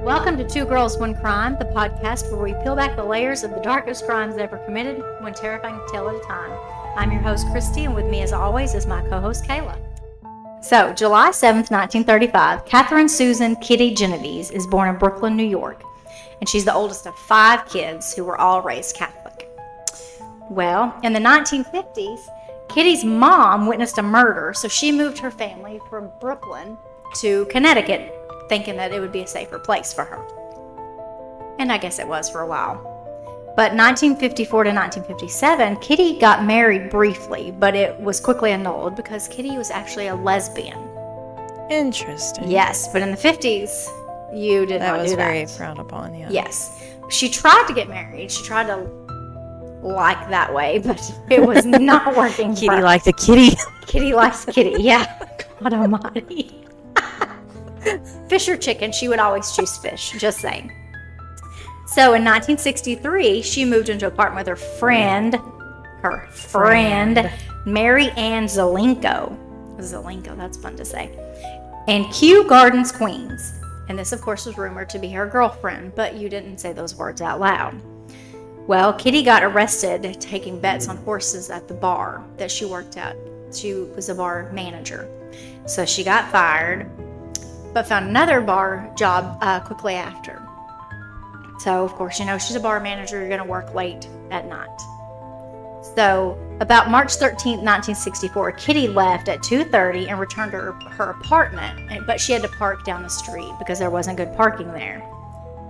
Welcome to Two Girls, One Crime, the podcast where we peel back the layers of the darkest crimes ever committed, one terrifying tale at a time. I'm your host, Christy, and with me, as always, is my co-host, Kayla. So, July 7th, 1935, Catherine Susan Kitty Genovese is born in Brooklyn, New York, and she's the oldest of 5 kids who were all raised Catholic. Well, in the 1950s, Kitty's mom witnessed a murder, so she moved her family from Brooklyn to Connecticut, thinking that it would be a safer place for her. And I guess it was for a while. But 1954 to 1957, Kitty got married briefly, but it was quickly annulled because Kitty was actually a lesbian. Interesting. Yes, but in the 50s, you did not do that. That was very frowned upon, yeah. Yes. She tried to get married. She tried to like that way, but it was not working. Kitty liked the kitty. Kitty likes kitty, yeah. God almighty. Fish or chicken, she would always choose fish, just saying. So in 1963, she moved into an apartment with her friend, Mary Ann Zelenko. Zelenko, that's fun to say. And Kew Gardens, Queens. And this, of course, was rumored to be her girlfriend, but you didn't say those words out loud. Well, Kitty got arrested taking bets on horses at the bar that she worked at. She was a bar manager. So she got fired, but found another bar job quickly after. So, of course, you know, she's a bar manager. You're going to work late at night. So, about March 13th, 1964, Kitty left at 2:30 and returned to her apartment, but she had to park down the street because there wasn't good parking there.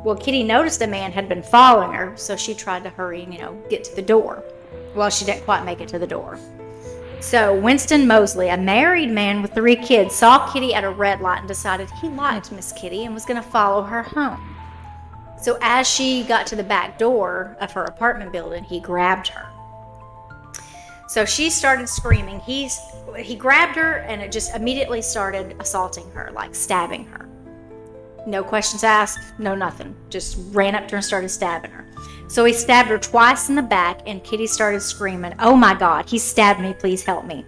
Well, Kitty noticed a man had been following her, so she tried to hurry and, get to the door. Well, she didn't quite make it to the door. So Winston Mosley, a married man with 3 kids, saw Kitty at a red light and decided he liked Miss Kitty and was going to follow her home. So as she got to the back door of her apartment building, he grabbed her. So she started screaming. He grabbed her and it just immediately started assaulting her, like stabbing her. No questions asked, no nothing. Just ran up to her and started stabbing her. So he stabbed her twice in the back, and Kitty started screaming, "Oh my God, he stabbed me, please help me."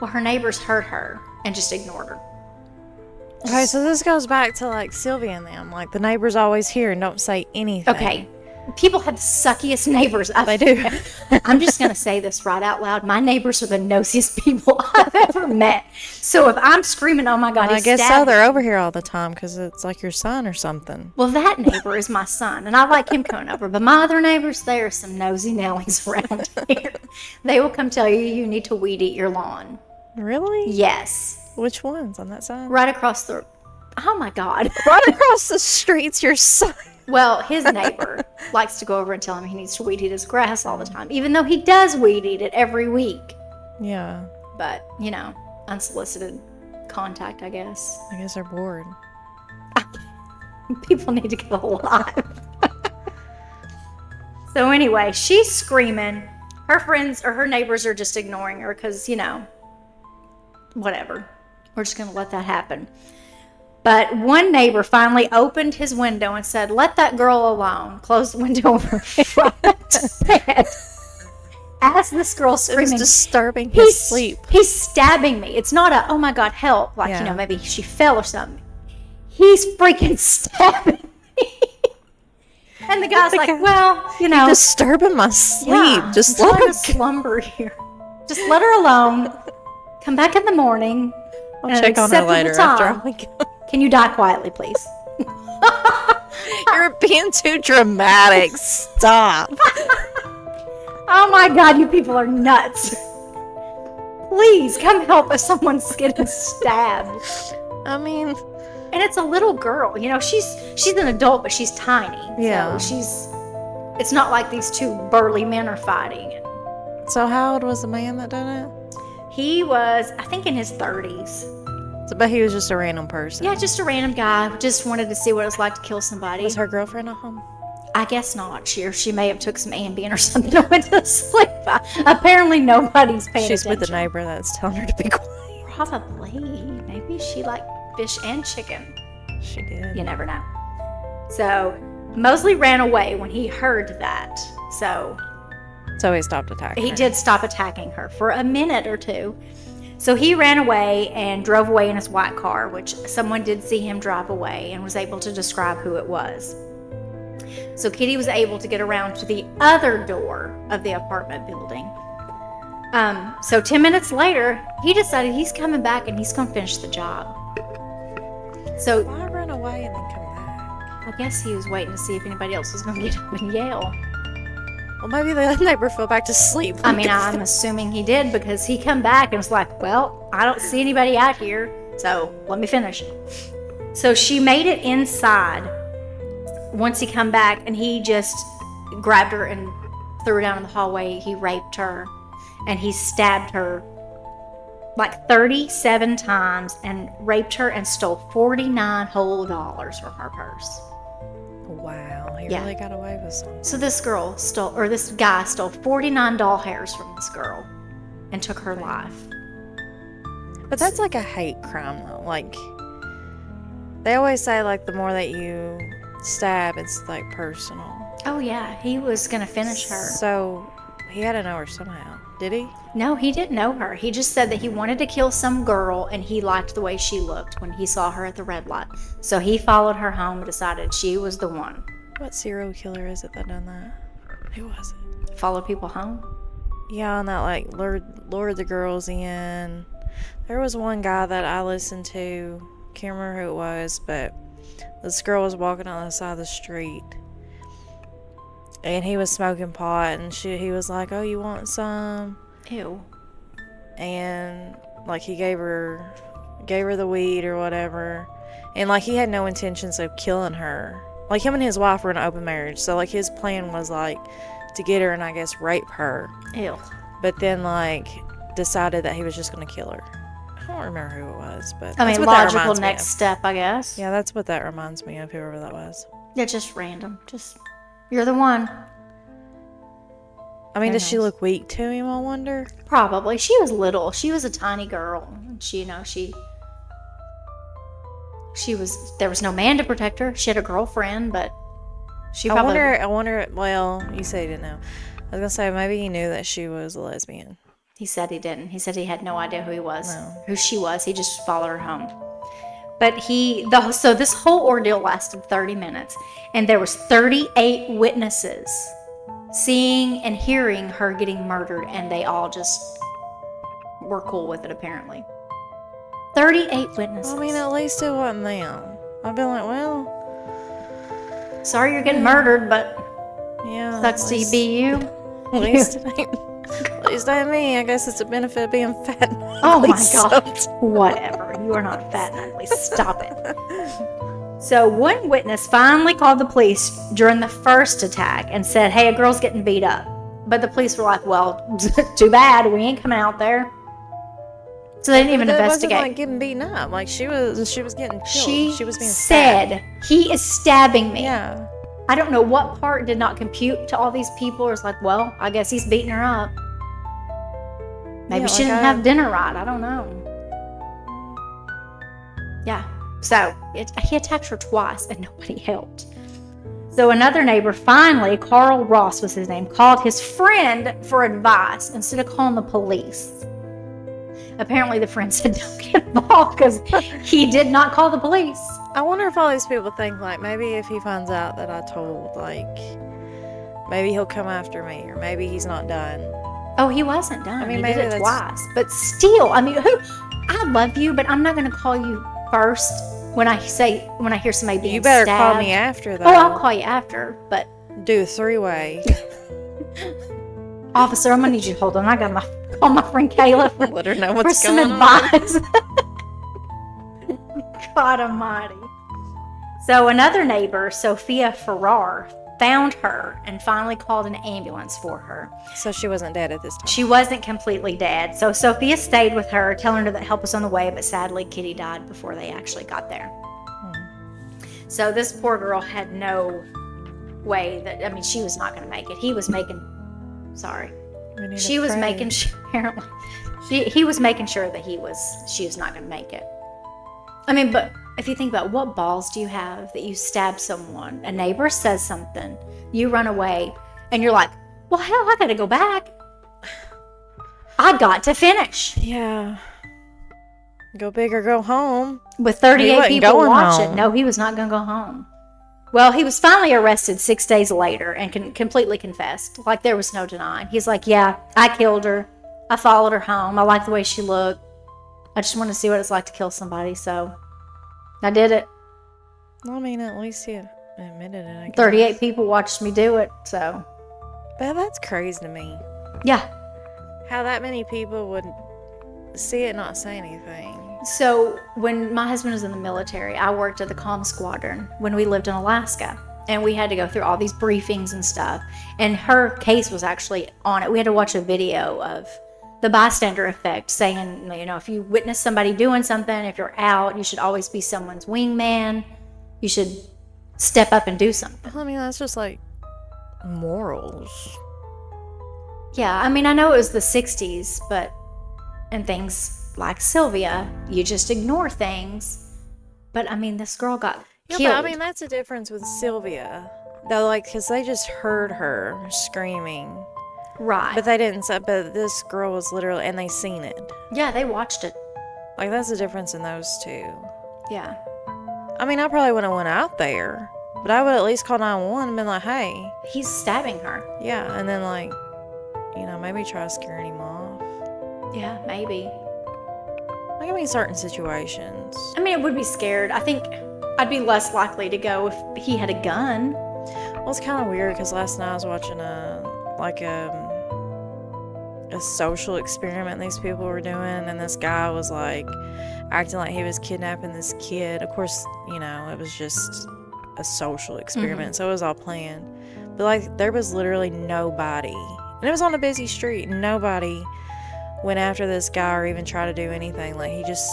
Well, her neighbors heard her and just ignored her. Okay, so this goes back to like Sylvia and them. Like the neighbors always hear and don't say anything. Okay, people have the suckiest neighbors. They do. I'm just going to say this right out loud. My neighbors are the nosiest people I've ever met. So if I'm screaming, "Oh my God, I guess so. They're over here all the time because it's like your son or something. Well, that neighbor is my son, and I like him coming over. But my other neighbors, they are some nosy Nellies around here. They will come tell you need to weed eat your lawn. Really? Yes. Which ones on that side? Right across the... Oh my God. Right across the street's your son. Well, his neighbor likes to go over and tell him he needs to weed eat his grass all the time, even though he does weed eat it every week. Yeah. But, unsolicited contact, I guess. I guess they're bored. People need to get alive. So anyway, she's screaming. Her friends or her neighbors are just ignoring her because, whatever. We're just going to let that happen. But one neighbor finally opened his window and said, "Let that girl alone." Closed the window over her bed. As this girl screaming, it was disturbing his sleep. He's stabbing me. It's not a, "Oh my God, help." Like, maybe she fell or something. He's freaking stabbing me. And the guy's like, "Well, You're disturbing my sleep. Yeah, just I'm let trying her to slumber here. Just let her alone. Come back in the morning. I'll check on her later after I go. Can you die quietly, please?" You're being too dramatic. Stop. Oh my God, you people are nuts. Please come help us. Someone's getting stabbed. I mean, and it's a little girl. She's an adult, but she's tiny. Yeah. So it's not like these 2 burly men are fighting. So how old was the man that done it? He was, I think, in his 30s. But he was just a random person. Yeah, just a random guy who just wanted to see what it was like to kill somebody. Was her girlfriend at home? I guess not. She may have took some Ambien or something and went to sleep. Apparently nobody's paying attention. She's with the neighbor that's telling her to be quiet. Probably. Maybe she liked fish and chicken. She did. You never know. So Mosley ran away when he heard that. So he stopped attacking her. He did stop attacking her for a minute or 2. So he ran away and drove away in his white car, which someone did see him drive away and was able to describe who it was. So Kitty was able to get around to the other door of the apartment building. So 10 minutes later, he decided he's coming back and he's going to finish the job. So Why run away and then come back? I guess he was waiting to see if anybody else was going to get up and yell. Well, maybe the neighbor fell back to sleep. I mean, I'm assuming he did because he come back and was like, well, I don't see anybody out here, so let me finish. So she made it inside once he come back, and he just grabbed her and threw her down in the hallway. He raped her, and he stabbed her like 37 times and raped her and stole $49 whole from her purse. Wow, he Yeah. really got away with something. So this guy stole 49 doll hairs from this girl and took her life. But that's like a hate crime, though. Like, they always say, like, the more that you stab, it's, like, personal. Oh yeah, he was gonna finish her. So, he had to know her somehow. Did he? No, he didn't know her. He just said that he wanted to kill some girl and he liked the way she looked when he saw her at the red light. So he followed her home and decided she was the one. What serial killer is it that done that? Who was it? Follow people home? Yeah, and that, like, lured the girls in. There was one guy that I listened to. Can't remember who it was, but this girl was walking on the side of the street. And he was smoking pot, and he was like, oh, you want some? Ew. And, like, he gave her the weed or whatever. And, like, he had no intentions of killing her. Like, him and his wife were in an open marriage. So, like, his plan was, like, to get her and, I guess, rape her. Ew. But then, like, decided that he was just going to kill her. I don't remember who it was, but I that's mean, what that logical reminds me next of. step, I guess. Yeah, that's what that reminds me of, whoever that was. They're just random. Just, you're the one. I mean, Who does she knows? look weak to him, I wonder? Probably. She was little. She was a tiny girl. She, there was no man to protect her. She had a girlfriend, but she I probably... wonder, well, you say you didn't know. I was going to say, maybe he knew that she was a lesbian. He said he didn't. He said he had no idea No. who she was. He just followed her home. But so this whole ordeal lasted 30 minutes, and there was 38 witnesses seeing and hearing her getting murdered, and they all just were cool with it, apparently. 38 witnesses. I mean, at least it wasn't them. I'd be like, well, Sorry you're getting murdered, but yeah. sucks to be you. At least it ain't. At least it ain't me. I guess it's a benefit of being fat. Oh my At God. least Whatever. You are not fat and ugly. Stop it. So one witness finally called the police during the first attack and said, hey, a girl's getting beat up. But the police were like, well, too bad. We ain't coming out there. So they didn't even It investigate. wasn't like getting beaten up. Like she was getting killed. She was being said, stabbed. he is stabbing me. Yeah. I don't know what part did not compute to all these people. It's like, well, I guess he's beating her up. Maybe Yeah, she like didn't have dinner right. I don't know. Yeah. So he attacked her twice and nobody helped. So another neighbor finally, Carl Ross was his name, called his friend for advice instead of calling the police. Apparently the friend said don't get involved because he did not call the police. I wonder if all these people think, like, maybe if he finds out that I told, like, maybe he'll come after me, or maybe he's not done. Oh, he wasn't done. I mean, He maybe did it that's- twice. But still, I mean, I love you, but I'm not going to call you first when I hear somebody being You better stabbed. call me after, though. Oh, I'll call you after, but Do a 3-way. officer, I'm going to need you to hold on. I got to call my friend Kayla for, Let her know for what's some going on. advice. God almighty. So another neighbor, Sophia Farrar, found her and finally called an ambulance for her. So she wasn't dead at this time. She wasn't completely dead. So Sophia stayed with her, telling her that help was on the way, but sadly Kitty died before they actually got there. So this poor girl had no way that, I mean, she was not going to make it. He was making sure, apparently, he was making sure that she was not going to make it. I mean, but if you think about what balls do you have that you stab someone, a neighbor says something, you run away, and you're like, well, hell, I got to go back. I got to finish. Yeah. Go big or go home. With He 38 wasn't people going watching. home. No, he was not going to go home. Well, he was finally arrested 6 days later and completely confessed. Like, there was no denying. He's like, yeah, I killed her. I followed her home. I liked the way she looked. I just wanted to see what it's like to kill somebody, so I did it. Well, I mean, at least he admitted it, I guess. 38 people watched me do it, so But that's crazy to me. yeah. How that many people would see it and not say anything. So when my husband was in the military, I worked at the comm squadron when we lived in Alaska. And we had to go through all these briefings and stuff. And her case was actually on it. We had to watch a video of the bystander effect saying, you know, if you witness somebody doing something, if you're out, you should always be someone's wingman. You should step up and do something. I mean, that's just like morals. Yeah, I mean, I know it was the 60s, but and things like Sylvia, you just ignore things. But I mean, this girl got Yeah, killed. but I mean, that's the difference with Sylvia. Though, like, because they just heard her screaming. Right. But they didn't say, but this girl was literally, and they seen it. Yeah, they watched it. Like, that's the difference in those two. Yeah. I mean, I probably wouldn't have went out there, but I would at least call 911 and been like, hey. He's stabbing her. Yeah, and then, like, you know, maybe try scaring him off. Yeah, maybe. Like, I mean, certain situations. I mean, it would be scared. I think I'd be less likely to go if he had a gun. Well, it's kind of weird because last night I was watching a social experiment these people were doing, and this guy was like acting like he was kidnapping this kid. Of course, you know, it was just a social experiment, so it was all planned. But like, there was literally nobody, and it was on a busy street. Nobody went after this guy or even tried to do anything. Like, he just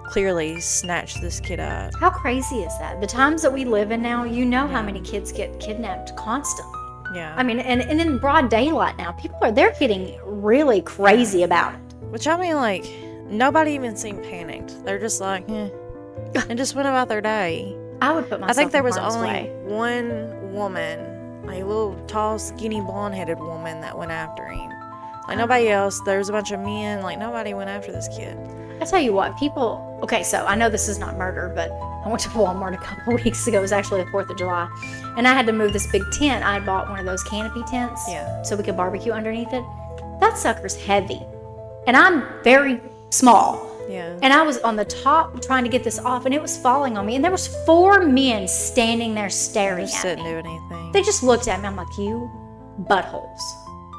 clearly snatched this kid up. How crazy is that? The times that we live in now, you know how many kids get kidnapped constantly. Yeah. I mean, and in broad daylight now, they're getting really crazy about it. Which, I mean, like, nobody even seemed panicked. They're just like, and just went about their day. I would put myself I think there in was harm's only way. one woman, a little tall, skinny, blonde-headed woman that went after him. Like, nobody else. There was a bunch of men. Like, nobody went after this kid. I tell you what, people. Okay, so I know this is not murder, but I went to Walmart a couple weeks ago. It was actually the 4th of July, and I had to move this big tent. I had bought one of those canopy tents, so we could barbecue underneath it. That sucker's heavy, and I'm very small. Yeah. And I was on the top trying to get this off, and it was falling on me. And there was 4 men standing there staring Just at didn't me. do anything. They just looked at me. I'm like, you buttholes.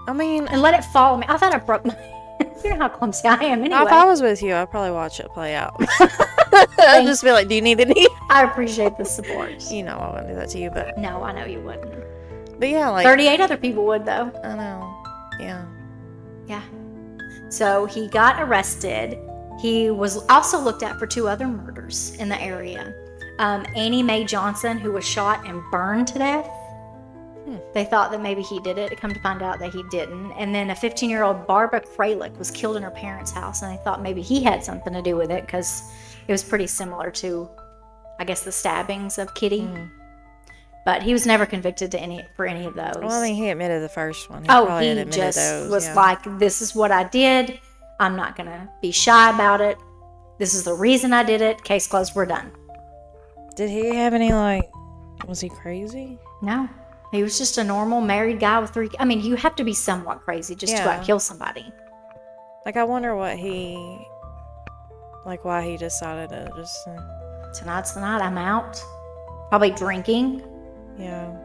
I mean, And let it fall on me. I thought I broke my... You know how clumsy I am anyway. if I was with you, I'd probably watch it play out. I'd just be like, do you need any? I appreciate the support. You know I wouldn't do that to you, but... No, I know you wouldn't. But yeah, like... 38 other people would, though. I know. Yeah. Yeah. So he got arrested. He was also looked at for 2 other murders in the area. Annie Mae Johnson, who was shot and burned to death. They thought that maybe he did it. Come to find out that he didn't. And then a 15-year-old Barbara Kralik was killed in her parents' house, and they thought maybe he had something to do with it because it was pretty similar to, I guess, the stabbings of Kitty. But he was never convicted for any of those. Well, I mean, he admitted the first one. He just was like, this is what I did. I'm not going to be shy about it. This is the reason I did it. Case closed. We're done. Did he have any, like... Was he crazy? No. He was just a normal married guy with 3... I mean, you have to be somewhat crazy just to go out and kill somebody. Like, I wonder what he... Like, why he decided to just... Tonight's the night. I'm out. Probably drinking. Yeah.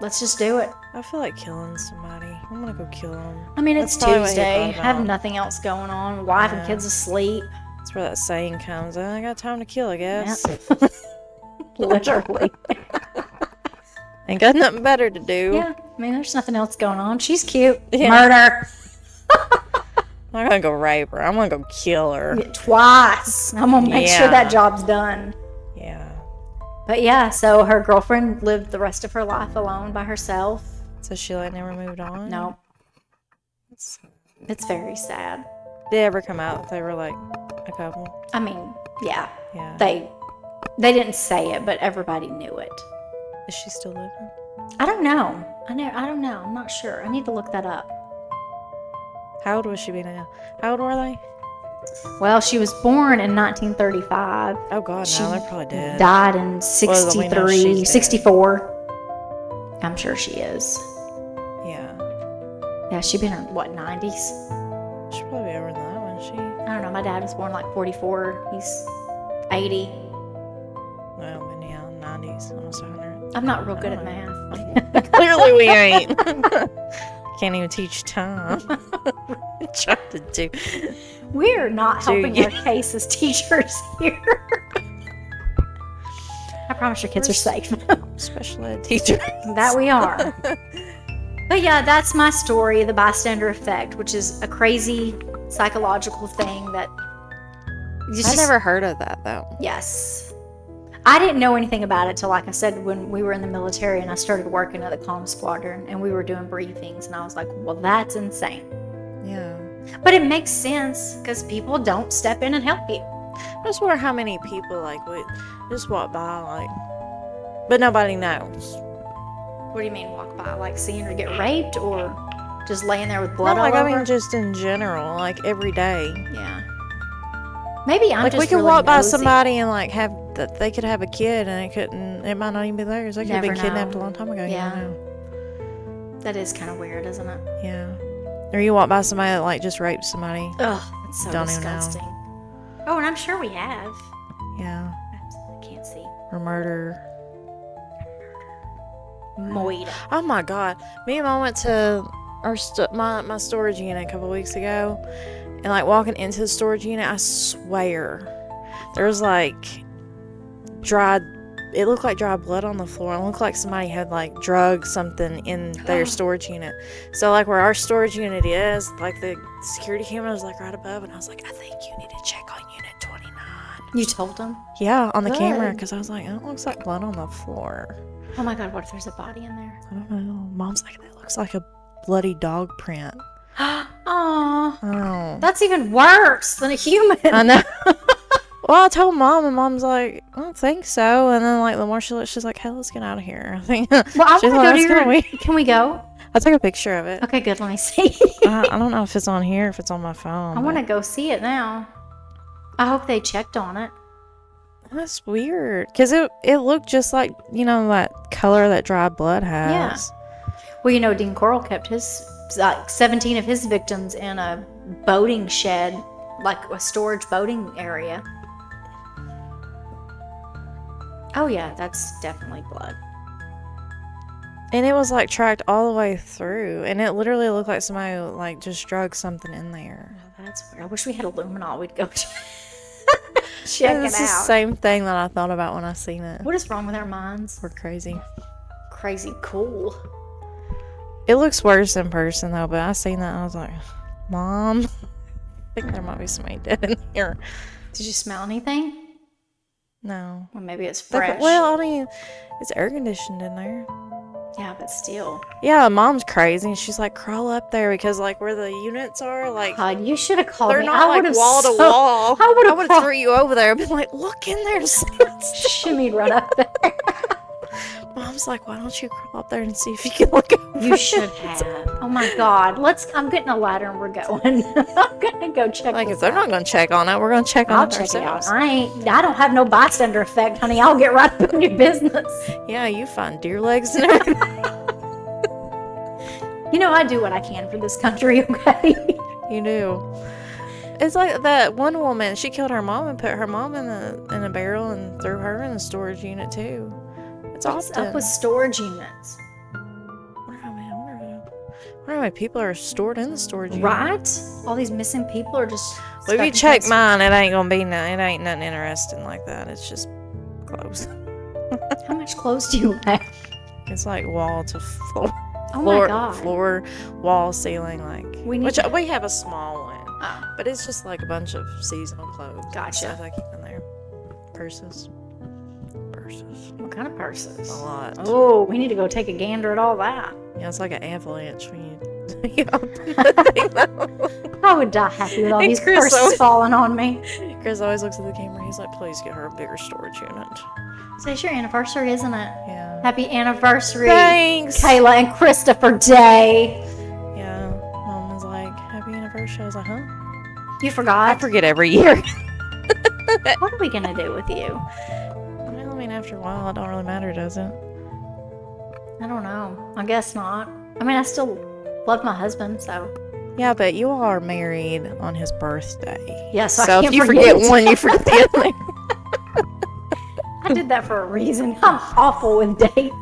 Let's just do it. I feel like killing somebody. I'm gonna go kill him. I mean, it's That's probably what he Tuesday. thought Have about. nothing else going on. Wife and kids asleep. That's where that saying comes. I got time to kill, I guess. Literally. Ain't got nothing better to do. Yeah. I mean, there's nothing else going on. She's cute. Yeah. Murder. I'm gonna go rape her. I'm gonna go kill her. Twice. I'm going to make sure that job's done. Yeah. But yeah, so her girlfriend lived the rest of her life alone by herself. So she like never moved on? No. It's very sad. Did it ever come out that they were like a couple? I mean, yeah. Yeah. They didn't say it, but everybody knew it. Is she still living? I don't know. I don't know. I'm not sure. I need to look that up. How old was she be now? How old were they? Well, she was born in 1935. Oh God, She no, they're probably dead. died in Well, we know 63, she's dead. 64. I'm sure she is. Yeah, Yeah, she'd been in, what, 90s? she'd probably be over that one. She. I don't know. My dad was born like 44. He's 80. Well, then yeah, 90s, almost 100. I'm not real good at math. Clearly, we ain't. Can't even teach time. Trying to do. We're not helping you? our case as teachers here. I promise your kids are safe. Special ed teacher. That we are. But yeah, that's my story, the bystander effect, which is a crazy psychological thing that... I never heard of that, though. Yes. I didn't know anything about it till, like I said, when we were in the military and I started working at the comm squadron and we were doing briefings, and I was like, well, that's insane. Yeah. But it makes sense because people don't step in and help you. I just wonder how many people, like, would just walk by, like, but nobody knows. What do you mean walk by? Like seeing her get raped or just laying there with blood No, like, all I over? mean, just in general, like, every day. Yeah. Maybe I'm Like, just we could really walk by nosy. somebody and, like, have that they could have a kid and it might not even be theirs. They could have Never been kidnapped know. a long time ago. Yeah. You don't know. That is kind of weird, isn't it? Yeah. Or you walk by somebody that, like, just raped somebody. Ugh, that's so Don't even know. disgusting. Oh, and I'm sure we have. Yeah. I can't see. Or murder. Moida. Oh my God. Me and Mom went to my storage unit a couple weeks ago. And, like, walking into the storage unit, I swear, there was, like, it looked like dry blood on the floor. It looked like somebody had, like, drugged something in their storage unit. So, like, where our storage unit is, like, the security camera was, like, right above. And I was like, I think you need to check on unit 29. You told them? Yeah, on the camera. Good. Because I was like, it looks like blood on the floor. Oh my God, what if there's a body in there? I don't know. Mom's like, that looks like a bloody dog print. Aww. Oh. That's even worse than a human. I know. Well, I told Mom, and Mom's like, I don't think so. And then, like, the more she looks, she's like, hey, let's get out of here. I think. Well, I want to she's go like, to "That's your... kinda weird." Can we go? I took a picture of it. Okay, good. Let me see. I don't know if it's on here, if it's on my phone. I want to go see it now. I hope they checked on it. That's weird. Because it looked just like, you know, that color that dry blood has. Yeah. Well, you know, Dean Coral kept his 17 of his victims in a boating shed, like a storage boating area. Oh yeah, that's definitely blood. And it was, like, tracked all the way through. And it literally looked like somebody, like, just drug something in there. Oh, that's weird. I wish we had a luminol. We'd go check And it it's the out. same thing that I thought about when I seen it. What is wrong with our minds? We're crazy. Crazy cool. It looks worse in person, though, but I seen that and I was like, Mom, I think there might be somebody dead in here. Did you smell anything? No. Well, maybe it's fresh. Well, I mean, it's air conditioned in there. Yeah, but still. Yeah, Mom's crazy. And she's like, crawl up there because, like, where the units are, like, God, you should have called they're me. not, I like, would've wall to so- wall. I would have have threw you over there and been like, look in there. shimmied right up there. Mom's like, why don't you crawl up there and see if you can look over? You should have. Oh my God. I'm getting a ladder and we're going. I'm gonna go check. Like, this if they're not out. going to check on it, we're going to check I'll on it check it out. ourselves. I don't have no bystander effect, honey. I'll get right up in your business. Yeah, you find deer legs and everything. You know, I do what I can for this country, okay? You do. It's like that one woman. She killed her mom and put her mom in a barrel and threw her in a storage unit too. It's What's often. up with storage units? I wonder how many people are stored in the storage unit. Right? All these missing people are just. Well, if you stuck in check mine, it ain't gonna be it ain't nothing interesting like that. It's just clothes. How much clothes do you have? It's like wall to floor. Oh my God. Floor, wall, ceiling, like. We need Which to- we have a small one, Oh, but it's just like a bunch of seasonal clothes. and Gotcha. Stuff I keep in there. Purses. what kind of purses? A lot. Oh, we need to go take a gander at all that. Yeah, it's like an avalanche when you open the thing up. I would die happy with all And these Chris purses always- falling on me. Chris always looks at the camera. He's like, "Please get her a bigger storage unit." So it's your anniversary, isn't it? Yeah. Happy anniversary, Thanks. Kayla and Christopher Day. Yeah. Mom was like, "Happy anniversary." I was like, "Huh?" You I forgot? forget every year. What are we going to do with you? Well, I mean, after a while, it don't really matter, does it? I don't know. I guess not. I mean, I still love my husband, so. Yeah, but you all are married on his birthday. Yeah, so I So if can't you forget forget one, you forget the other. I did that for a reason. I'm awful with dates.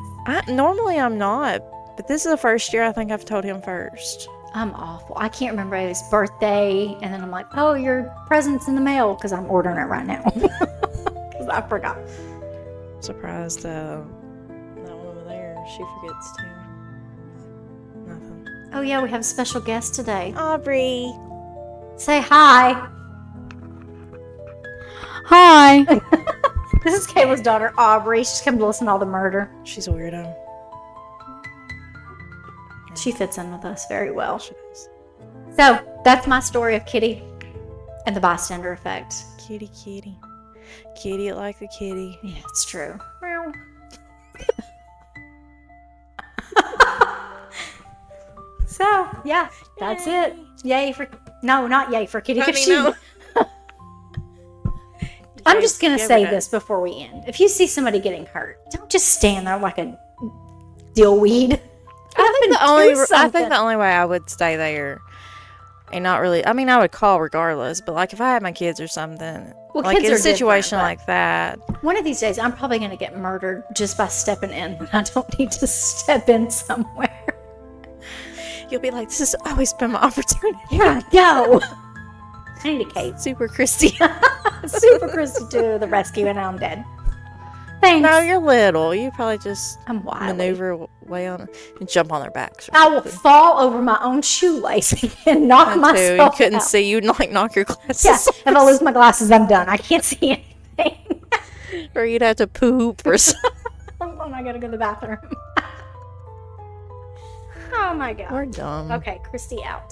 Normally I'm not, but this is the first year I think I've told him first. I'm awful. I can't remember his birthday, and then I'm like, oh, your present's in the mail, because I'm ordering it right now. Because I forgot. I'm surprised that one over there, she forgets too. Nothing. Oh, yeah, we have a special guest today. Aubrey. Say hi. Hi. This is Kayla's daughter, Aubrey. She's come to listen to all the murder. She's a weirdo. She fits in with us very well. She does. So, that's my story of Kitty and the bystander effect. Kitty, kitty. Kitty it like the kitty. Yeah, it's true. So, yeah, that's it. Yay for... No, not yay for Kitty. Because no. I'm just going to Give say it up. this before we end. If you see somebody getting hurt, don't just stand there like a dillweed. I think the only way I would stay there and not really, I mean, I would call regardless, but like if I had my kids or something, Well, like kids in a are different, situation but- like that, One of these days, I'm probably going to get murdered just by stepping in when I don't need to step in somewhere. you'll be like, this has always been my opportunity. Here I go. I need a cape. Super Christy. Super Christy to the rescue, and I'm dead. Thanks. No, you're little. You probably just I'm wild. maneuver way on and jump on their backs. Or I will something. fall over my own shoelace and knock Mine too. myself You couldn't out. see. You'd like knock your glasses Yeah, off. if I lose my glasses, I'm done. I can't see anything. Or you'd have to poop or something. Oh, I gotta go to the bathroom. Oh my god. We're dumb. Okay, Christy out.